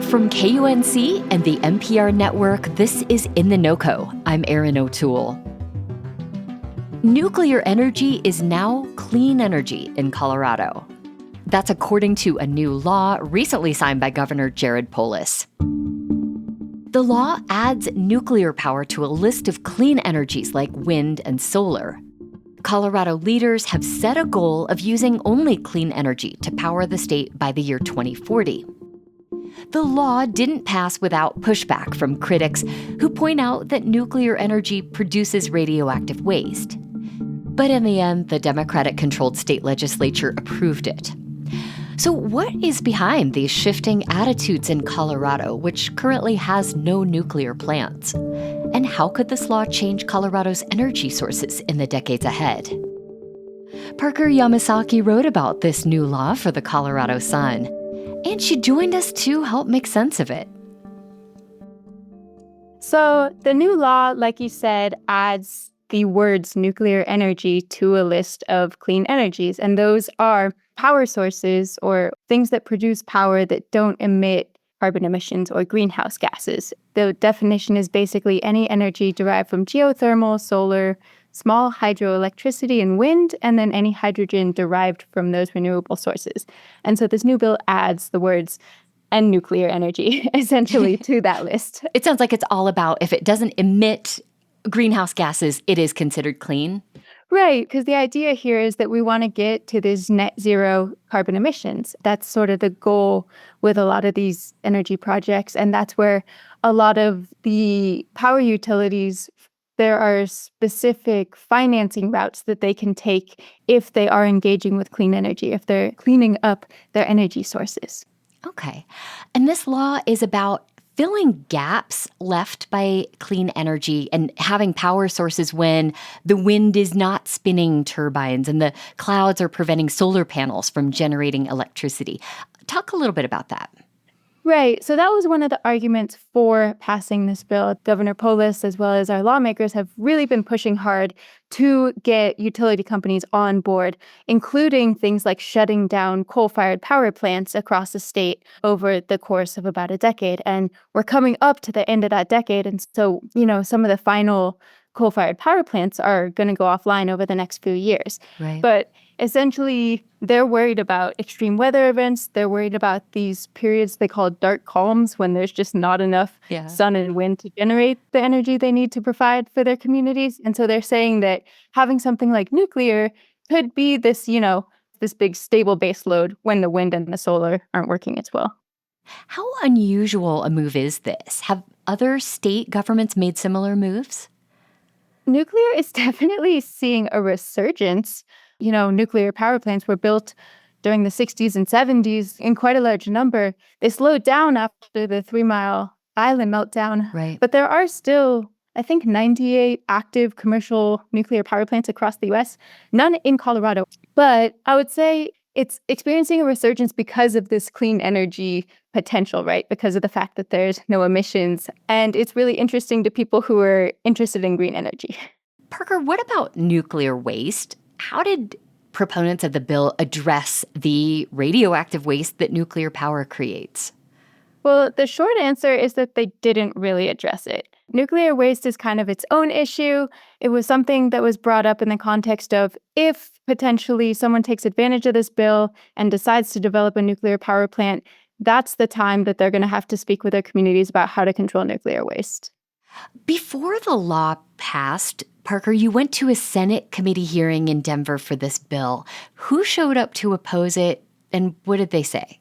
From KUNC and the NPR network, this is In The NoCo. I'm Erin O'Toole. Nuclear energy is now clean energy in Colorado. That's according to a new law recently signed by Governor Jared Polis. The law adds nuclear power to a list of clean energies like wind and solar. Colorado leaders have set a goal of using only clean energy to power the state by the year 2040. The law didn't pass without pushback from critics who point out that nuclear energy produces radioactive waste. But in the end, the Democratic-controlled state legislature approved it. So what is behind these shifting attitudes in Colorado, which currently has no nuclear plants? And how could this law change Colorado's energy sources in the decades ahead? Parker Yamasaki wrote about this new law for the Colorado Sun, and she joined us to help make sense of it. So the new law, like you said, adds the words nuclear energy to a list of clean energies. And those are power sources or things that produce power that don't emit carbon emissions or greenhouse gases. The definition is basically any energy derived from geothermal, solar, small hydroelectricity, and wind, and then any hydrogen derived from those renewable sources. And so this new bill adds the words and nuclear energy essentially to that list. It sounds like it's all about if it doesn't emit greenhouse gases, it is considered clean. Right, because the idea here is that we want to get to this net zero carbon emissions. That's sort of the goal with a lot of these energy projects. And that's where a lot of the power utilities, there are specific financing routes that they can take if they are engaging with clean energy, if they're cleaning up their energy sources. Okay. And this law is about filling gaps left by clean energy and having power sources when the wind is not spinning turbines and the clouds are preventing solar panels from generating electricity. Talk a little bit about that. Right. So that was one of the arguments for passing this bill. Governor Polis, as well as our lawmakers, have really been pushing hard to get utility companies on board, including things like shutting down coal-fired power plants across the state over the course of about a decade. And we're coming up to the end of that decade. And so, some of the final coal-fired power plants are going to go offline over the next few years. Right. But essentially, they're worried about extreme weather events. They're worried about these periods they call dark calms when there's just not enough sun and wind to generate the energy they need to provide for their communities. And so they're saying that having something like nuclear could be this, this big stable base load when the wind and the solar aren't working as well. How unusual a move is this? Have other state governments made similar moves? Nuclear is definitely seeing a resurgence. Nuclear power plants were built during the 60s and 70s in quite a large number. They slowed down after the 3 Mile Island meltdown. Right. But there are still, I think, 98 active commercial nuclear power plants across the U.S., none in Colorado. But I would say it's experiencing a resurgence because of this clean energy potential, right? Because of the fact that there's no emissions. And it's really interesting to people who are interested in green energy. Parker, what about nuclear waste? How did proponents of the bill address the radioactive waste that nuclear power creates? Well, the short answer is that they didn't really address it. Nuclear waste is kind of its own issue. It was something that was brought up in the context of if potentially someone takes advantage of this bill and decides to develop a nuclear power plant, that's the time that they're going to have to speak with their communities about how to control nuclear waste. Before the law passed, Parker, you went to a Senate committee hearing in Denver for this bill. Who showed up to oppose it, and what did they say?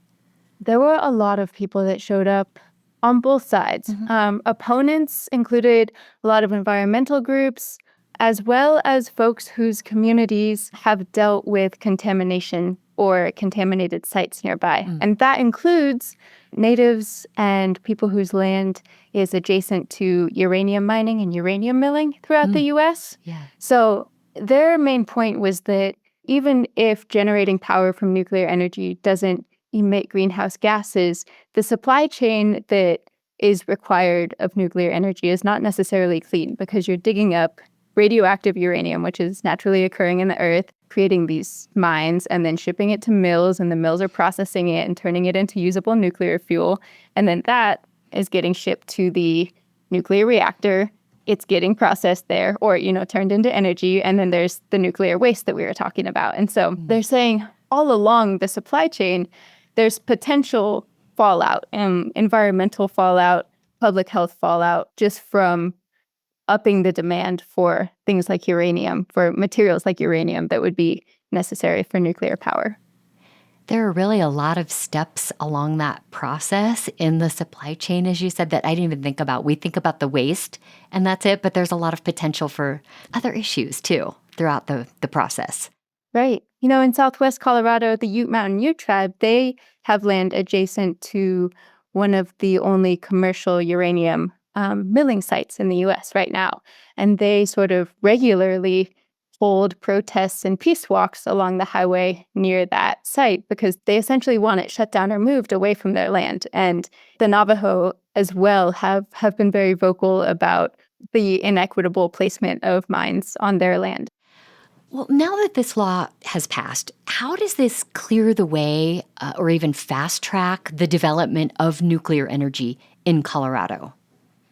There were a lot of people that showed up on both sides. Opponents included a lot of environmental groups, as well as folks whose communities have dealt with contamination or contaminated sites nearby. And that includes natives and people whose land is adjacent to uranium mining and uranium milling throughout the U.S. Yeah. So their main point was that even if generating power from nuclear energy doesn't emit greenhouse gases, the supply chain that is required of nuclear energy is not necessarily clean because you're digging up radioactive uranium, which is naturally occurring in the earth. creating these mines and then shipping it to mills, and the mills are processing it and turning it into usable nuclear fuel. And then that is getting shipped to the nuclear reactor. It's getting processed there or, turned into energy. And then there's the nuclear waste that we were talking about. And so they're saying all along the supply chain, there's potential fallout, environmental fallout, public health fallout, just from upping the demand for things like uranium, for materials like uranium that would be necessary for nuclear power. There are really a lot of steps along that process in the supply chain, as you said, that I didn't even think about. We think about the waste and that's it, but there's a lot of potential for other issues too throughout the process. Right. In Southwest Colorado, the Ute Mountain Ute tribe, they have land adjacent to one of the only commercial uranium milling sites in the U.S. right now. And they sort of regularly hold protests and peace walks along the highway near that site because they essentially want it shut down or moved away from their land. And the Navajo as well have been very vocal about the inequitable placement of mines on their land. Well, now that this law has passed, how does this clear the way or even fast track the development of nuclear energy in Colorado?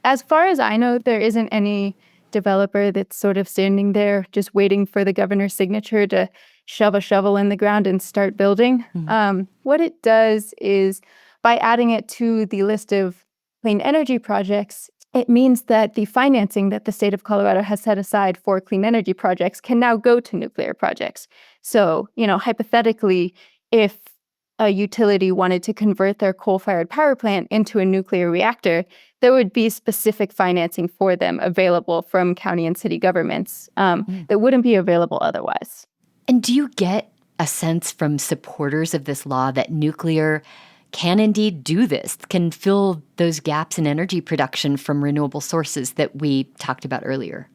As far as I know, there isn't any developer that's sort of standing there just waiting for the governor's signature to shove a shovel in the ground and start building. What it does is, by adding it to the list of clean energy projects, it means that the financing that the state of Colorado has set aside for clean energy projects can now go to nuclear projects. So, hypothetically, if a utility wanted to convert their coal-fired power plant into a nuclear reactor, there would be specific financing for them available from county and city governments that wouldn't be available otherwise. And do you get a sense from supporters of this law that nuclear can indeed do this, can fill those gaps in energy production from renewable sources that we talked about earlier?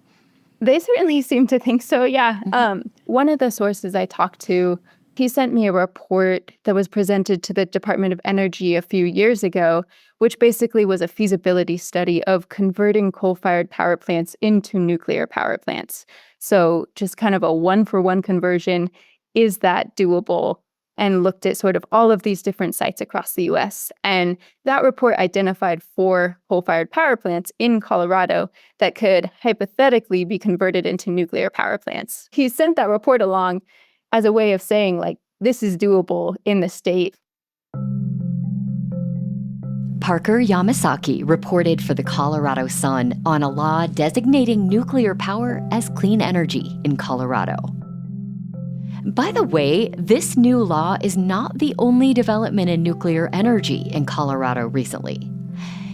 They certainly seem to think so, yeah. One of the sources I talked to, he sent me a report that was presented to the Department of Energy a few years ago, which basically was a feasibility study of converting coal-fired power plants into nuclear power plants. So just kind of a one-for-one conversion. Is that doable? And looked at sort of all of these different sites across the U.S. And that report identified 4 coal-fired power plants in Colorado that could hypothetically be converted into nuclear power plants. He sent that report along as a way of saying, this is doable in the state. Parker Yamasaki reported for the Colorado Sun on a law designating nuclear power as clean energy in Colorado. By the way, this new law is not the only development in nuclear energy in Colorado recently.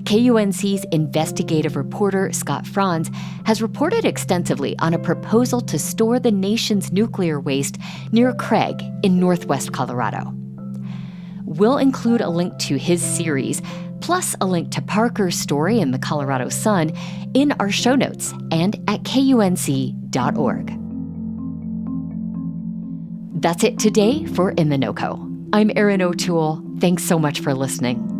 KUNC's investigative reporter, Scott Franz, has reported extensively on a proposal to store the nation's nuclear waste near Craig in northwest Colorado. We'll include a link to his series, plus a link to Parker's story in the Colorado Sun, in our show notes and at KUNC.org. That's it today for In The NoCo. I'm Erin O'Toole. Thanks so much for listening.